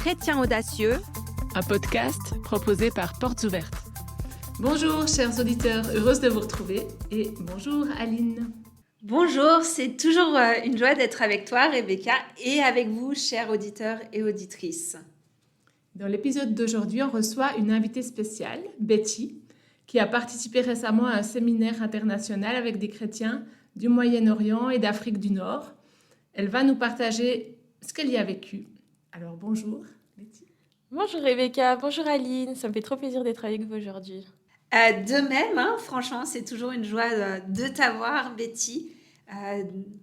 Chrétiens audacieux, un podcast proposé par Portes Ouvertes. Bonjour chers auditeurs, heureuse de vous retrouver et bonjour Aline. Bonjour, c'est toujours une joie d'être avec toi Rebecca et avec vous chers auditeurs et auditrices. Dans l'épisode d'aujourd'hui, on reçoit une invitée spéciale, Betty, qui a participé récemment à un séminaire international avec des chrétiens du Moyen-Orient et d'Afrique du Nord. Elle va nous partager ce qu'elle y a vécu. Alors bonjour Betty. Bonjour Rebecca, bonjour Aline, ça me fait trop plaisir d'être avec vous aujourd'hui. De même, franchement, c'est toujours une joie de t'avoir Betty.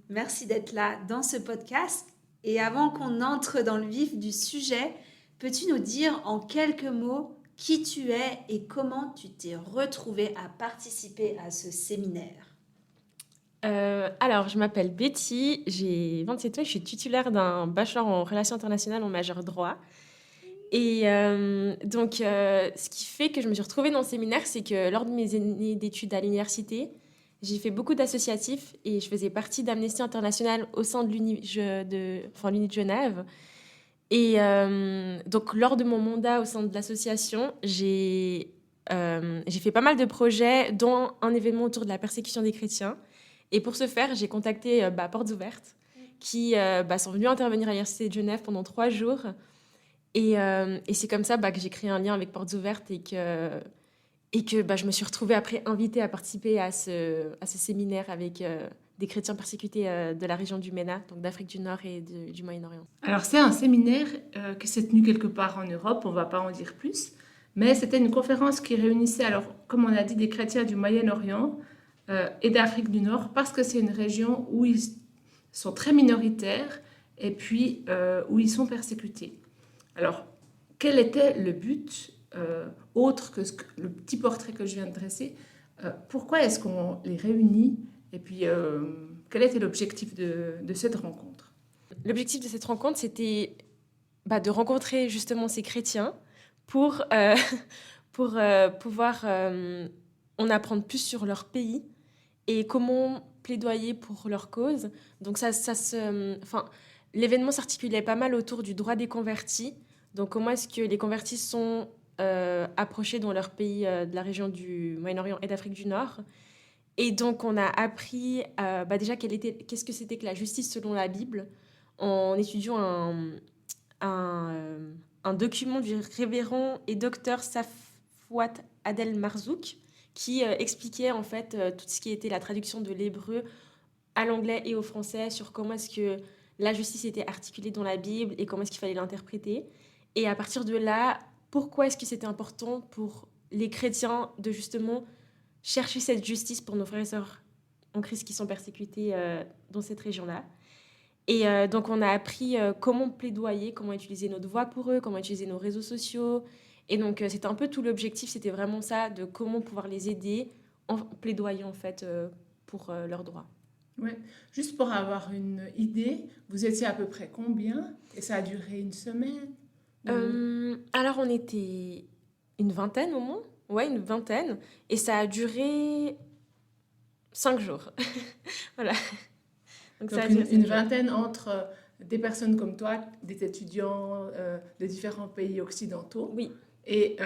Merci d'être là dans ce podcast. Et avant qu'on entre dans le vif du sujet, peux-tu nous dire en quelques mots qui tu es et comment tu t'es retrouvée à participer à ce séminaire? Alors, je m'appelle Betty, j'ai 27 ans et je suis titulaire d'un bachelor en relations internationales en majeur droit. Et ce qui fait que je me suis retrouvée dans le séminaire, c'est que lors de mes années d'études à l'université, j'ai fait beaucoup d'associatifs et je faisais partie d'Amnesty International au sein de l'Uni de Genève. Et donc, lors de mon mandat au sein de l'association, j'ai fait pas mal de projets, dont un événement autour de la persécution des chrétiens. Et pour ce faire, j'ai contacté Portes Ouvertes, qui sont venus intervenir à l'Université de Genève pendant 3 jours. Et c'est comme ça que j'ai créé un lien avec Portes Ouvertes et que je me suis retrouvée après invitée à participer à ce séminaire avec des chrétiens persécutés de la région du MENA, donc d'Afrique du Nord et du Moyen-Orient. Alors c'est un séminaire qui s'est tenu quelque part en Europe, on ne va pas en dire plus, mais c'était une conférence qui réunissait, alors comme on a dit, des chrétiens du Moyen-Orient et d'Afrique du Nord, parce que c'est une région où ils sont très minoritaires et puis où ils sont persécutés. Alors, quel était le but, autre que le petit portrait que je viens de dresser? Pourquoi est-ce qu'on les réunit? Et puis, quel était l'objectif de cette rencontre? L'objectif de cette rencontre, c'était de rencontrer justement ces chrétiens pour pouvoir en apprendre plus sur leur pays et comment plaidoyer pour leur cause. Donc, l'événement s'articulait pas mal autour du droit des convertis. Donc, comment est-ce que les convertis sont approchés dans leur pays de la région du Moyen-Orient et d'Afrique du Nord. Et donc, on a appris déjà qu'est-ce que c'était que la justice selon la Bible en étudiant un document du révérend et docteur Safwat Adel Marzouk qui expliquait en fait tout ce qui était la traduction de l'hébreu à l'anglais et au français sur comment est-ce que la justice était articulée dans la Bible et comment est-ce qu'il fallait l'interpréter. Et à partir de là, pourquoi est-ce que c'était important pour les chrétiens de justement chercher cette justice pour nos frères et sœurs en Christ qui sont persécutés dans cette région-là. Et donc, on a appris comment plaidoyer, comment utiliser notre voix pour eux, comment utiliser nos réseaux sociaux. Et donc, c'était un peu tout l'objectif, c'était vraiment ça, de comment pouvoir les aider en plaidoyant, en fait, pour leurs droits. Ouais. Juste pour avoir une idée, vous étiez à peu près combien? Et ça a duré une semaine? Alors, on était une vingtaine au moins. Ouais, une vingtaine. Et ça a duré 5 jours. Voilà. Donc une vingtaine entre des personnes comme toi, des étudiants de différents pays occidentaux. Oui. Et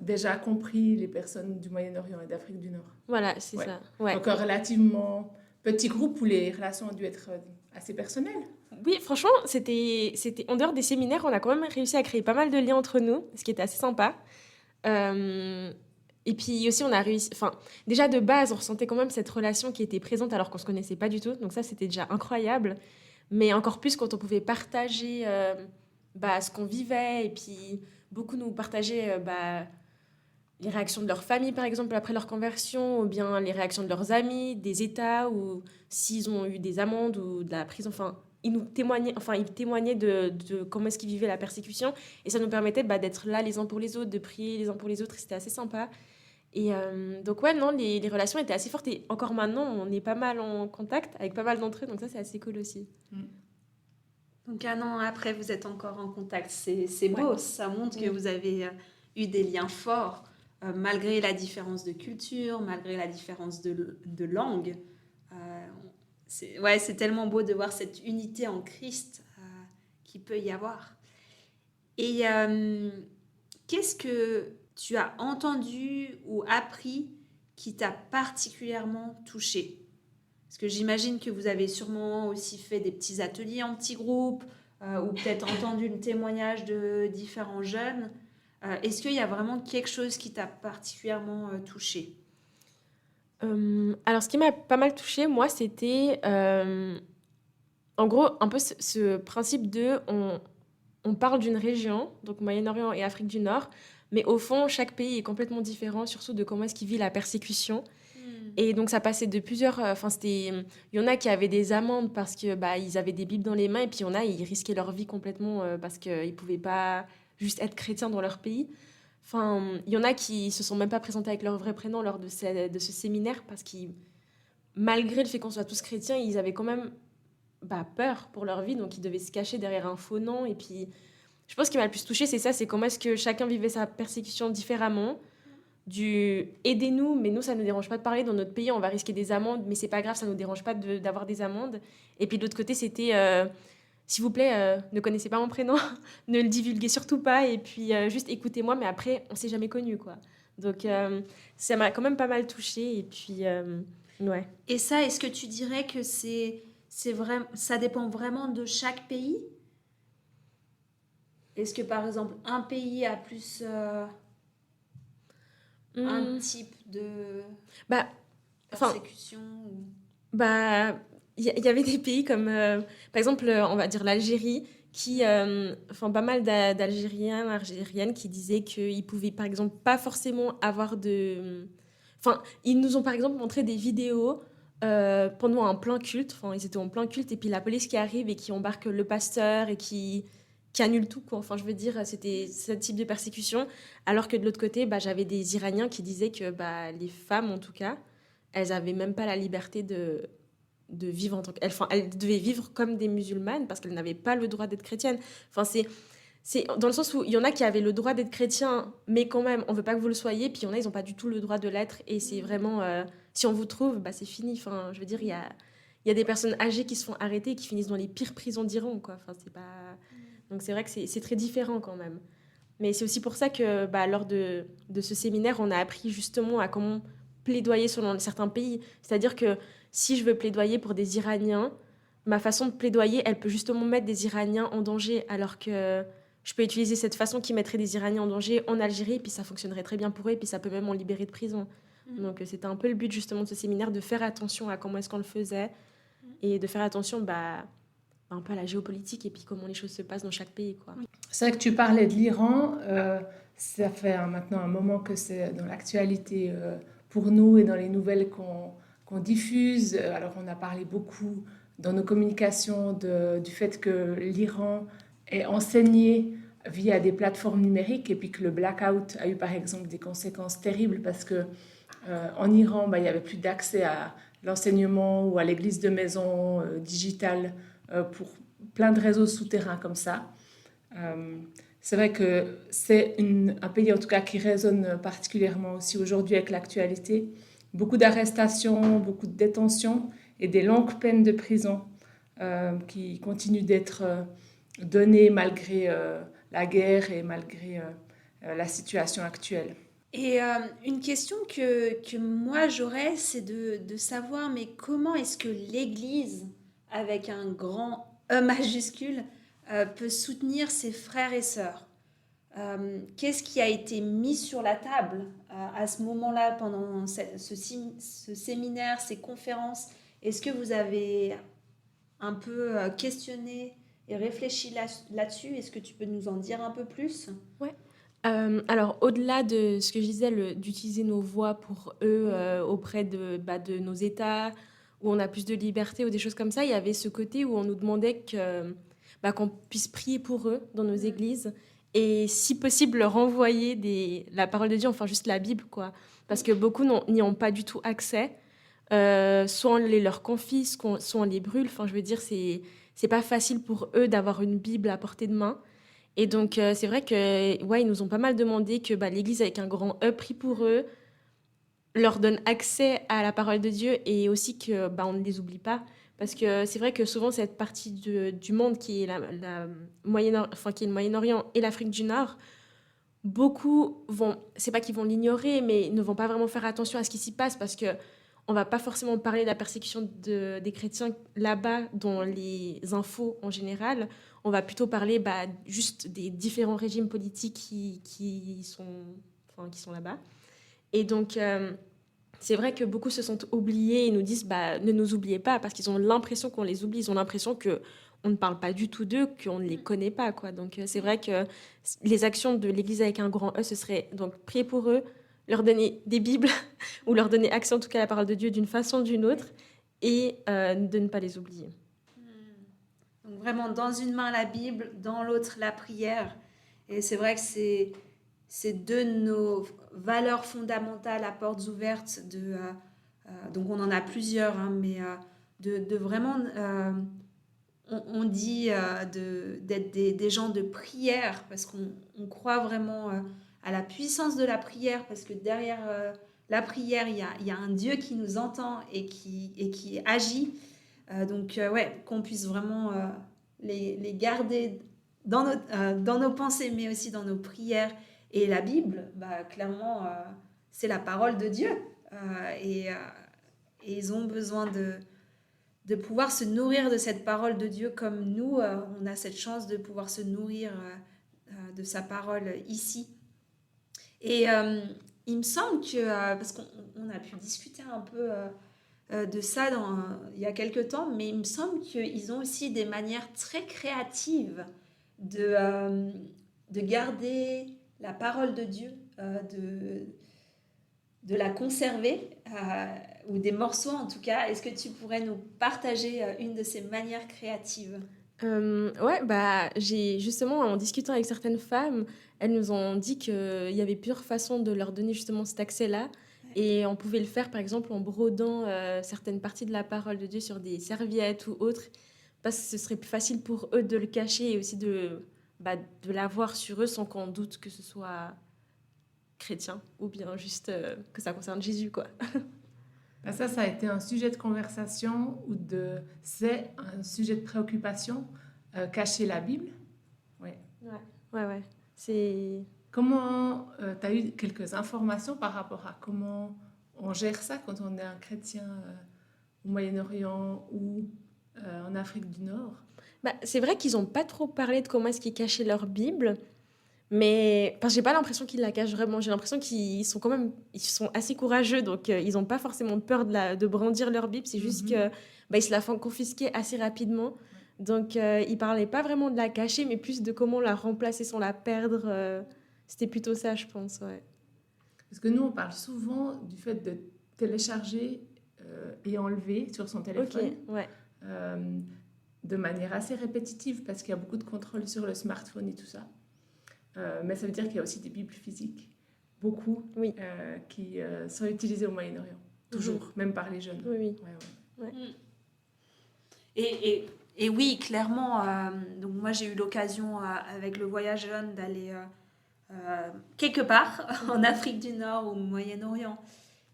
déjà compris les personnes du Moyen-Orient et d'Afrique du Nord. Voilà, c'est ça. Ouais. Donc un relativement petit groupe où les relations ont dû être assez personnelles. Oui, franchement, c'était en dehors des séminaires, on a quand même réussi à créer pas mal de liens entre nous, ce qui était assez sympa. Et puis aussi, on a réussi... déjà de base, on ressentait quand même cette relation qui était présente alors qu'on ne se connaissait pas du tout. Donc ça, c'était déjà incroyable. Mais encore plus quand on pouvait partager ce qu'on vivait. Et puis, beaucoup nous partageaient les réactions de leur famille, par exemple, après leur conversion, ou bien les réactions de leurs amis, des États, ou s'ils ont eu des amendes ou de la prison. Ils témoignaient de comment est-ce qu'ils vivaient la persécution. Et ça nous permettait d'être là les uns pour les autres, de prier les uns pour les autres. Et c'était assez sympa. Et donc, les relations étaient assez fortes. Et encore maintenant, on est pas mal en contact avec pas mal d'entre eux. Donc ça, c'est assez cool aussi. Donc, 1 an après, vous êtes encore en contact. C'est beau. Ouais. Ça montre que vous avez eu des liens forts, malgré la différence de culture, malgré la différence de langue. C'est tellement beau de voir cette unité en Christ qui peut y avoir. Et qu'est-ce que tu as entendu ou appris qui t'a particulièrement touché? Parce que j'imagine que vous avez sûrement aussi fait des petits ateliers en petits groupes ou peut-être entendu le témoignage de différents jeunes. Est-ce qu'il y a vraiment quelque chose qui t'a particulièrement touché? Alors, ce qui m'a pas mal touchée, moi, c'était en gros un peu ce principe de on parle d'une région, donc Moyen-Orient et Afrique du Nord, mais au fond, chaque pays est complètement différent, surtout de comment est-ce qu'il vit la persécution. Et donc, ça passait de plusieurs. Enfin, c'était. Il y en a qui avaient des amendes parce que bah, ils avaient des bibles dans les mains, et puis il y en a, ils risquaient leur vie complètement parce qu'ils ne pouvaient pas juste être chrétiens dans leur pays. Enfin, il y en a qui se sont même pas présentés avec leur vrai prénom lors de ce séminaire parce qu'ils, malgré le fait qu'on soit tous chrétiens, ils avaient quand même bah, peur pour leur vie, donc ils devaient se cacher derrière un faux nom. Et puis, je pense ce qui m'a le plus touché, c'est ça, c'est comment est-ce que chacun vivait sa persécution différemment. Du aidez-nous, mais nous, ça ne nous dérange pas de parler. Dans notre pays, on va risquer des amendes, mais c'est pas grave, ça ne nous dérange pas d'avoir des amendes. Et puis de l'autre côté, c'était s'il vous plaît, ne connaissez pas mon prénom, ne le divulguez surtout pas, et puis juste écoutez-moi, mais après, on s'est jamais connus, quoi. Donc ça m'a quand même pas mal touchée, et puis ouais. Et ça, est-ce que tu dirais que c'est vrai, ça dépend vraiment de chaque pays? Est-ce que par exemple un pays a plus un type de Bah, enfin, persécution ou... bah, il y avait des pays comme, par exemple, on va dire l'Algérie, qui, enfin, pas mal d'Algériens, Algériennes qui disaient qu'ils pouvaient, par exemple, pas forcément avoir de... Enfin, ils nous ont, par exemple, montré des vidéos pendant un plein culte. Enfin, ils étaient en plein culte, et puis la police qui arrive et qui embarque le pasteur et qui annule tout, quoi. Enfin, je veux dire, c'était ce type de persécution. Alors que de l'autre côté, bah, j'avais des Iraniens qui disaient que bah, les femmes, en tout cas, elles n'avaient même pas la liberté de vivre en tant qu'elles. Enfin, elles devaient vivre comme des musulmanes parce qu'elles n'avaient pas le droit d'être chrétiennes. Enfin, c'est dans le sens où il y en a qui avaient le droit d'être chrétiens, mais quand même, on veut pas que vous le soyez. Puis il y en a, ils n'ont pas du tout le droit de l'être. Et c'est vraiment, si on vous trouve, bah, c'est fini. Enfin, je veux dire, il y a des personnes âgées qui se font arrêter et qui finissent dans les pires prisons d'Iran, quoi. Enfin, c'est pas... Donc c'est vrai que c'est très différent quand même. Mais c'est aussi pour ça que bah, lors de ce séminaire, on a appris justement à comment plaidoyer selon certains pays. C'est-à-dire que si je veux plaidoyer pour des Iraniens, ma façon de plaidoyer, elle peut justement mettre des Iraniens en danger, alors que je peux utiliser cette façon qui mettrait des Iraniens en danger en Algérie, puis ça fonctionnerait très bien pour eux, et puis ça peut même en libérer de prison. Donc c'était un peu le but justement de ce séminaire, de faire attention à comment est-ce qu'on le faisait, et de faire attention bah, un peu à la géopolitique, et puis comment les choses se passent dans chaque pays, quoi. C'est vrai que tu parlais de l'Iran. Ça fait maintenant un moment que c'est dans l'actualité pour nous et dans les nouvelles qu'on diffuse. Alors, on a parlé beaucoup dans nos communications du fait que l'Iran est enseigné via des plateformes numériques et puis que le blackout a eu par exemple des conséquences terribles parce que en Iran, bah, il n'y avait plus d'accès à l'enseignement ou à l'église de maison digitale pour plein de réseaux souterrains comme ça. C'est vrai que c'est un pays en tout cas qui résonne particulièrement aussi aujourd'hui avec l'actualité. Beaucoup d'arrestations, beaucoup de détentions et des longues peines de prison qui continuent d'être données malgré la guerre et malgré la situation actuelle. Et une question que moi j'aurais, c'est de savoir, mais comment est-ce que l'Église, avec un grand E majuscule, peut soutenir ses frères et sœurs? Qu'est-ce qui a été mis sur la table à ce moment-là, pendant ce séminaire, ces conférences? Est-ce que vous avez un peu questionné et réfléchi là-dessus? Est-ce que tu peux nous en dire un peu plus? Ouais. Alors, au-delà de ce que je disais, d'utiliser nos voix pour eux auprès de nos États, où on a plus de liberté ou des choses comme ça, il y avait ce côté où on nous demandait qu'on puisse prier pour eux dans nos églises et, si possible, leur envoyer la parole de Dieu, enfin juste la Bible, quoi. Parce que beaucoup n'y ont pas du tout accès. Soit on les leur confie, soit on les brûle. Enfin, je veux dire, c'est pas facile pour eux d'avoir une Bible à portée de main. Et donc, c'est vrai que, ouais, ils nous ont pas mal demandé que l'Église, avec un grand E, prie pour eux, leur donne accès à la parole de Dieu et aussi que on ne les oublie pas. Parce que c'est vrai que souvent, cette partie du monde qui est, qui est le Moyen-Orient et l'Afrique du Nord, beaucoup vont, c'est pas qu'ils vont l'ignorer, mais ne vont pas vraiment faire attention à ce qui s'y passe parce que on va pas forcément parler de la persécution des chrétiens là-bas dans les infos en général. On va plutôt parler juste des différents régimes politiques qui sont là-bas. Et donc, c'est vrai que beaucoup se sont oubliés et nous disent ne nous oubliez pas parce qu'ils ont l'impression qu'on les oublie. Ils ont l'impression que on ne parle pas du tout d'eux, qu'on ne les connaît pas, quoi. Donc, c'est vrai que les actions de l'Église avec un grand E, ce serait donc prier pour eux, leur donner des Bibles ou leur donner accès en tout cas à la parole de Dieu d'une façon ou d'une autre et de ne pas les oublier. Donc vraiment, dans une main la Bible, dans l'autre la prière. Et c'est vrai que c'est deux de nos valeurs fondamentales à portes ouvertes. Donc on en a plusieurs, hein, mais de vraiment... on dit d'être des gens de prière parce qu'on croit vraiment à la puissance de la prière parce que derrière la prière, il y a un Dieu qui nous entend et qui agit. Donc, qu'on puisse vraiment les garder dans nos pensées, mais aussi dans nos prières. Et la Bible, clairement, c'est la parole de Dieu. Et ils ont besoin de pouvoir se nourrir de cette parole de Dieu comme nous, on a cette chance de pouvoir se nourrir de sa parole ici. Et il me semble que, parce qu'on a pu discuter un peu de ça il y a quelques temps, mais il me semble qu'ils ont aussi des manières très créatives de garder la parole de Dieu, de la conserver, ou des morceaux en tout cas. Est-ce que tu pourrais nous partager une de ces manières créatives? J'ai justement, en discutant avec certaines femmes, elles nous ont dit qu'il y avait plusieurs façons de leur donner justement cet accès-là. Et on pouvait le faire, par exemple, en brodant certaines parties de la parole de Dieu sur des serviettes ou autres, parce que ce serait plus facile pour eux de le cacher et aussi de l'avoir sur eux sans qu'on doute que ce soit chrétien ou bien juste que ça concerne Jésus, quoi. Ça a été un sujet de conversation c'est un sujet de préoccupation, cacher la Bible. Ouais. C'est... Comment tu as eu quelques informations par rapport à comment on gère ça quand on est un chrétien au Moyen-Orient ou en Afrique du Nord? C'est vrai qu'ils n'ont pas trop parlé de comment est-ce qu'ils cachaient leur Bible, mais j'ai pas l'impression qu'ils la cachent vraiment. J'ai l'impression qu'ils sont quand même, ils sont assez courageux, donc ils n'ont pas forcément peur de brandir leur Bible. C'est juste que ils se la font confisquer assez rapidement. Donc ils parlaient pas vraiment de la cacher, mais plus de comment la remplacer sans la perdre. C'était plutôt ça, je pense, ouais. Parce que nous, on parle souvent du fait de télécharger et enlever sur son téléphone. Ouais. De manière assez répétitive, parce qu'il y a beaucoup de contrôle sur le smartphone et tout ça. Mais ça veut dire qu'il y a aussi des Bibles physiques, beaucoup, qui sont utilisées au Moyen-Orient, toujours, même par les jeunes. Oui. Ouais. Et oui, clairement, donc moi j'ai eu l'occasion avec le voyage jeune d'aller quelque part en Afrique du Nord ou au Moyen-Orient.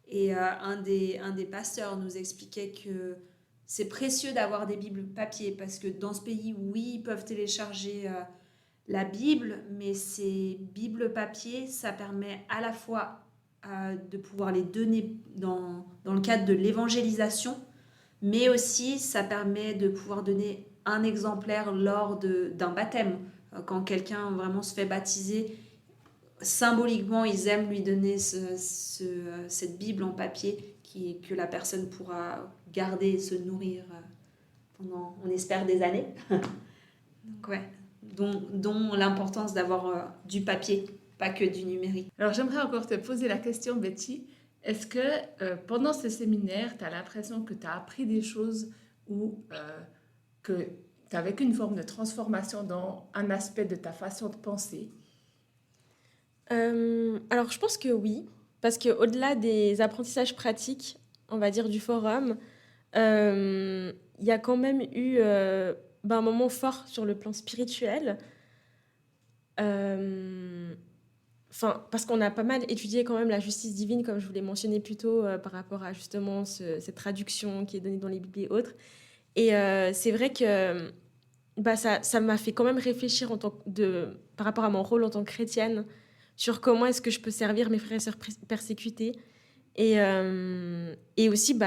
Et un des pasteurs nous expliquait que c'est précieux d'avoir des Bibles papier parce que dans ce pays, oui, ils peuvent télécharger la Bible, mais ces Bibles papier, ça permet à la fois de pouvoir les donner dans le cadre de l'évangélisation, mais aussi ça permet de pouvoir donner un exemplaire lors d'un baptême. Quand quelqu'un vraiment se fait baptiser, symboliquement, ils aiment lui donner cette Bible en papier que la personne pourra garder et se nourrir pendant, on espère, des années. Donc, ouais. Dont l'importance d'avoir du papier, pas que du numérique. Alors, j'aimerais encore te poser la question, Betty. Est-ce que pendant ce séminaire, tu as l'impression que tu as appris des choses ou que tu as vécu une forme de transformation dans un aspect de ta façon de penser? Alors, je pense que oui, parce qu'au-delà des apprentissages pratiques, on va dire du forum, il y a quand même eu un moment fort sur le plan spirituel. Parce qu'on a pas mal étudié quand même la justice divine, comme je vous l'ai mentionné plus tôt, par rapport à justement cette traduction qui est donnée dans les Bibles et autres. Et c'est vrai que ça m'a fait quand même réfléchir par rapport à mon rôle en tant que chrétienne sur comment est-ce que je peux servir mes frères et sœurs persécutés. Et aussi,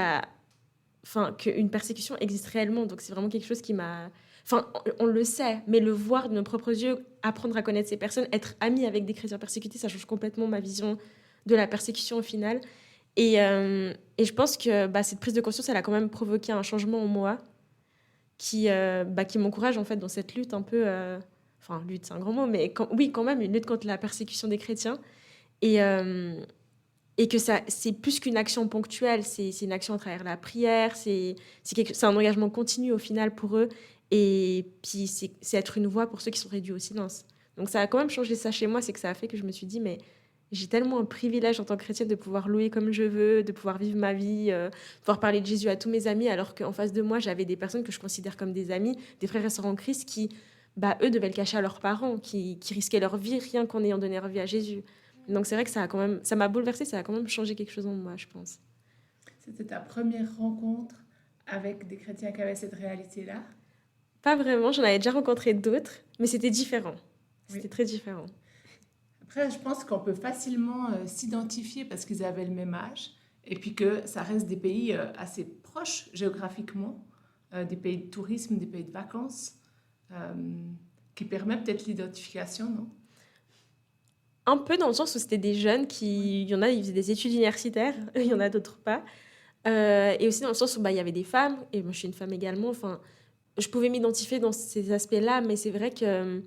qu'une persécution existe réellement. Donc, c'est vraiment quelque chose qui m'a... Enfin, on le sait, mais le voir de nos propres yeux, apprendre à connaître ces personnes, être ami avec des chrétiens persécutés, ça change complètement ma vision de la persécution au final. Et je pense que cette prise de conscience, elle a quand même provoqué un changement en moi qui m'encourage en fait dans cette lutte un peu... Enfin, lutte, c'est un grand mot, mais oui, quand même, une lutte contre la persécution des chrétiens. Et, et que c'est plus qu'une action ponctuelle, c'est une action à travers la prière, c'est un engagement continu au final pour eux. Et puis, c'est être une voix pour ceux qui sont réduits au silence. Donc, ça a quand même changé ça chez moi, c'est que ça a fait que je me suis dit, mais j'ai tellement un privilège en tant que chrétienne de pouvoir louer comme je veux, de pouvoir vivre ma vie, de pouvoir parler de Jésus à tous mes amis, alors qu'en face de moi, j'avais des personnes que je considère comme des amis, des frères et sœurs en Christ qui, eux, devaient le cacher à leurs parents, qui risquaient leur vie rien qu'en ayant donné leur vie à Jésus. Donc c'est vrai que ça m'a bouleversée, ça a quand même changé quelque chose en moi, je pense. C'était ta première rencontre avec des chrétiens qui avaient cette réalité-là? Pas vraiment, j'en avais déjà rencontré d'autres, mais c'était différent. C'était Oui. très différent. Après, je pense qu'on peut facilement s'identifier parce qu'ils avaient le même âge et puis que ça reste des pays assez proches géographiquement, des pays de tourisme, des pays de vacances, euh, qui permet peut-être l'identification, non? Un peu dans le sens où c'était des jeunes il y en a, ils faisaient des études universitaires, il y en a d'autres pas. Et aussi dans le sens où il y avait des femmes, et moi je suis une femme également, enfin, je pouvais m'identifier dans ces aspects-là, mais c'est vrai que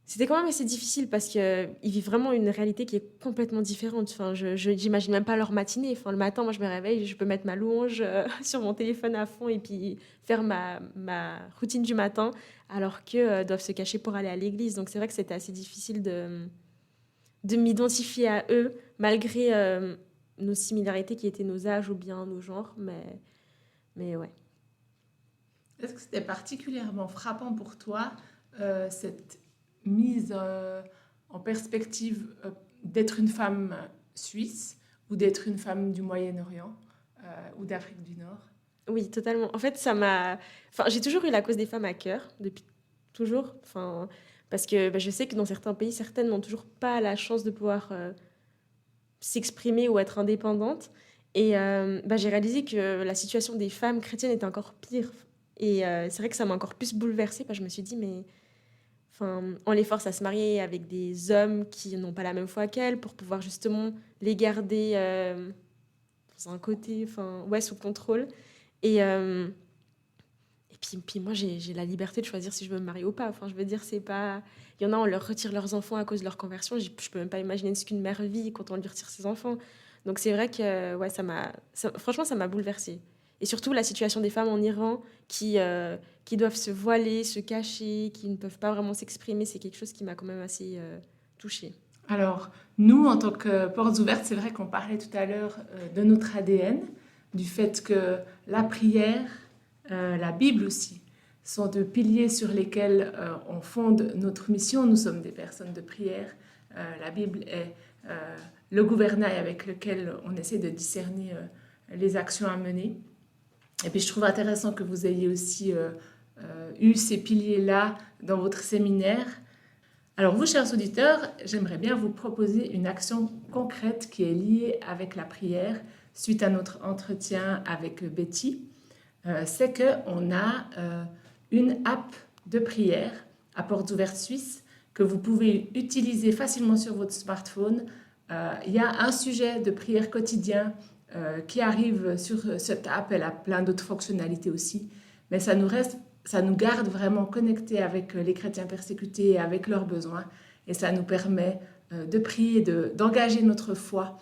c'était quand même assez difficile parce qu'ils vivent vraiment une réalité qui est complètement différente. Enfin, j'imagine même pas leur matinée. Enfin, le matin, moi, je me réveille, je peux mettre ma louange sur mon téléphone à fond et puis faire ma routine du matin, alors qu'eux doivent se cacher pour aller à l'église. Donc, c'est vrai que c'était assez difficile de m'identifier à eux, malgré nos similarités qui étaient nos âges ou bien nos genres. Mais ouais. Est-ce que c'était particulièrement frappant pour toi, cette mise en perspective d'être une femme suisse ou d'être une femme du Moyen-Orient ou d'Afrique du Nord? Oui, totalement. En fait, j'ai toujours eu la cause des femmes à cœur, depuis toujours. Enfin, parce que je sais que dans certains pays, certaines n'ont toujours pas la chance de pouvoir s'exprimer ou être indépendantes. Et j'ai réalisé que la situation des femmes chrétiennes était encore pire. Et c'est vrai que ça m'a encore plus bouleversée, parce que je me suis dit, mais on les force à se marier avec des hommes qui n'ont pas la même foi qu'elles pour pouvoir justement les garder dans un côté, sous contrôle. Et, puis moi, j'ai la liberté de choisir si je veux me marier ou pas. Enfin, je veux dire, c'est pas... Il y en a, on leur retire leurs enfants à cause de leur conversion. Je peux même pas imaginer ce qu'une mère vit quand on lui retire ses enfants. Donc c'est vrai que ouais, franchement, ça m'a bouleversée. Et surtout, la situation des femmes en Iran qui doivent se voiler, se cacher, qui ne peuvent pas vraiment s'exprimer, c'est quelque chose qui m'a quand même assez touchée. Alors, nous, en tant que portes ouvertes, c'est vrai qu'on parlait tout à l'heure de notre ADN, du fait que la prière, la Bible aussi, sont deux piliers sur lesquels on fonde notre mission. Nous sommes des personnes de prière. La Bible est le gouvernail avec lequel on essaie de discerner les actions à mener. Et puis je trouve intéressant que vous ayez aussi eu ces piliers-là dans votre séminaire. Alors vous, chers auditeurs, j'aimerais bien vous proposer une action concrète qui est liée avec la prière suite à notre entretien avec Betty. C'est qu'on a une app de prière à Portes Ouvertes Suisse que vous pouvez utiliser facilement sur votre smartphone. Il y a un sujet de prière quotidien qui arrive sur cette app. Elle a plein d'autres fonctionnalités aussi, mais ça nous garde vraiment connectés avec les chrétiens persécutés et avec leurs besoins, et ça nous permet de prier, d'engager notre foi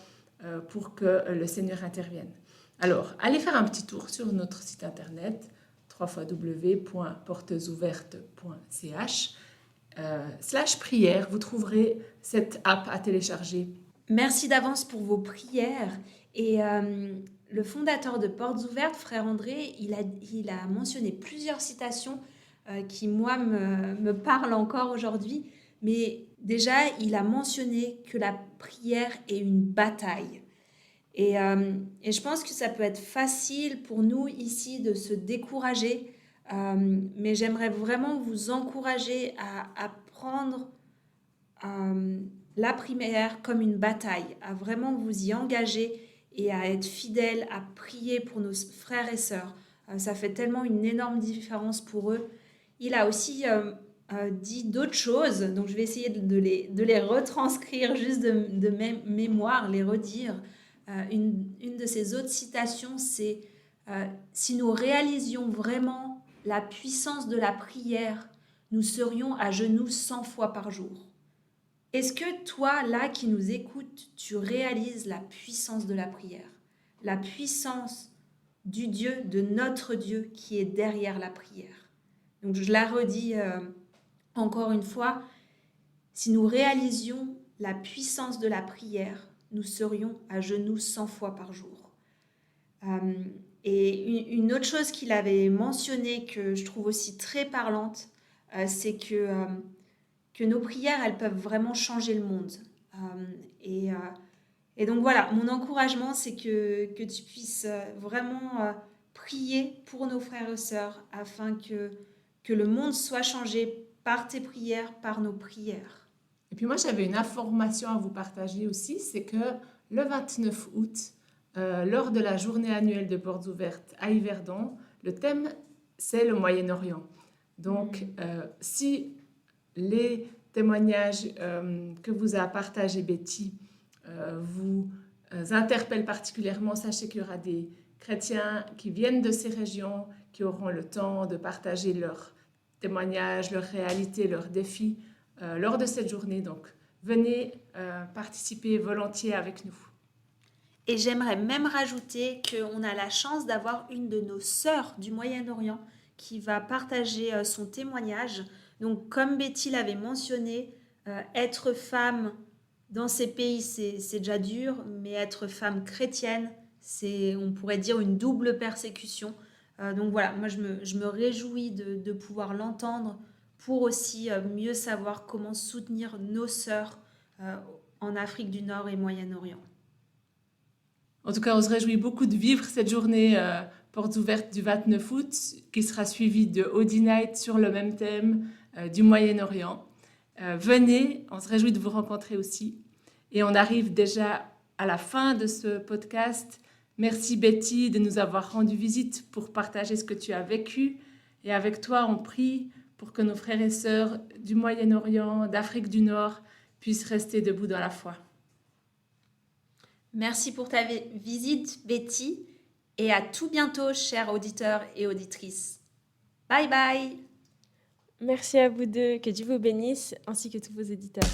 pour que le Seigneur intervienne. Alors, allez faire un petit tour sur notre site internet www.portesouvertes.ch /prière. Vous trouverez cette app à télécharger. Merci d'avance pour vos prières. Et le fondateur de Portes Ouvertes, Frère André, il a mentionné plusieurs citations qui, moi, me parlent encore aujourd'hui. Mais déjà, il a mentionné que la prière est une bataille. Et je pense que ça peut être facile pour nous ici de se décourager, mais j'aimerais vraiment vous encourager à prendre la prière comme une bataille, à vraiment vous y engager et à être fidèle, à prier pour nos frères et sœurs. Ça fait tellement une énorme différence pour eux. Il a aussi dit d'autres choses, donc je vais essayer de les retranscrire juste de mémoire, les redire. Une de ses autres citations, c'est si nous réalisions vraiment la puissance de la prière, nous serions à genoux 100 fois par jour. Est-ce que toi, là, qui nous écoutes, tu réalises la puissance de la prière, la puissance du Dieu, de notre Dieu qui est derrière la prière? Donc je la redis encore une fois, si nous réalisions la puissance de la prière, nous serions à genoux 100 fois par jour. Et une autre chose qu'il avait mentionnée que je trouve aussi très parlante, c'est que nos prières, elles peuvent vraiment changer le monde. Et donc voilà, mon encouragement, c'est que tu puisses vraiment prier pour nos frères et sœurs afin que le monde soit changé par tes prières, par nos prières. Et puis moi, j'avais une information à vous partager aussi, c'est que le 29 août, lors de la journée annuelle de portes ouvertes à Yverdon, le thème, c'est le Moyen-Orient. Donc, si les témoignages que vous a partagés Betty vous interpellent particulièrement, sachez qu'il y aura des chrétiens qui viennent de ces régions, qui auront le temps de partager leurs témoignages, leurs réalités, leurs défis lors de cette journée. Donc, venez participer volontiers avec nous. Et j'aimerais même rajouter qu'on a la chance d'avoir une de nos sœurs du Moyen-Orient qui va partager son témoignage. Donc, comme Betty l'avait mentionné, être femme dans ces pays, c'est déjà dur, mais être femme chrétienne, c'est, on pourrait dire, une double persécution. Donc voilà, moi je me réjouis de pouvoir l'entendre pour aussi mieux savoir comment soutenir nos sœurs en Afrique du Nord et Moyen-Orient. En tout cas, on se réjouit beaucoup de vivre cette journée portes ouvertes du 29 août, qui sera suivie de Audi Night sur le même thème du Moyen-Orient. Venez, on se réjouit de vous rencontrer aussi. Et on arrive déjà à la fin de ce podcast. Merci Betty de nous avoir rendu visite pour partager ce que tu as vécu. Et avec toi, on prie pour que nos frères et sœurs du Moyen-Orient, d'Afrique du Nord, puissent rester debout dans la foi. Merci pour ta visite, Betty, et à tout bientôt, chers auditeurs et auditrices. Bye bye! Merci à vous deux, que Dieu vous bénisse, ainsi que tous vos éditeurs.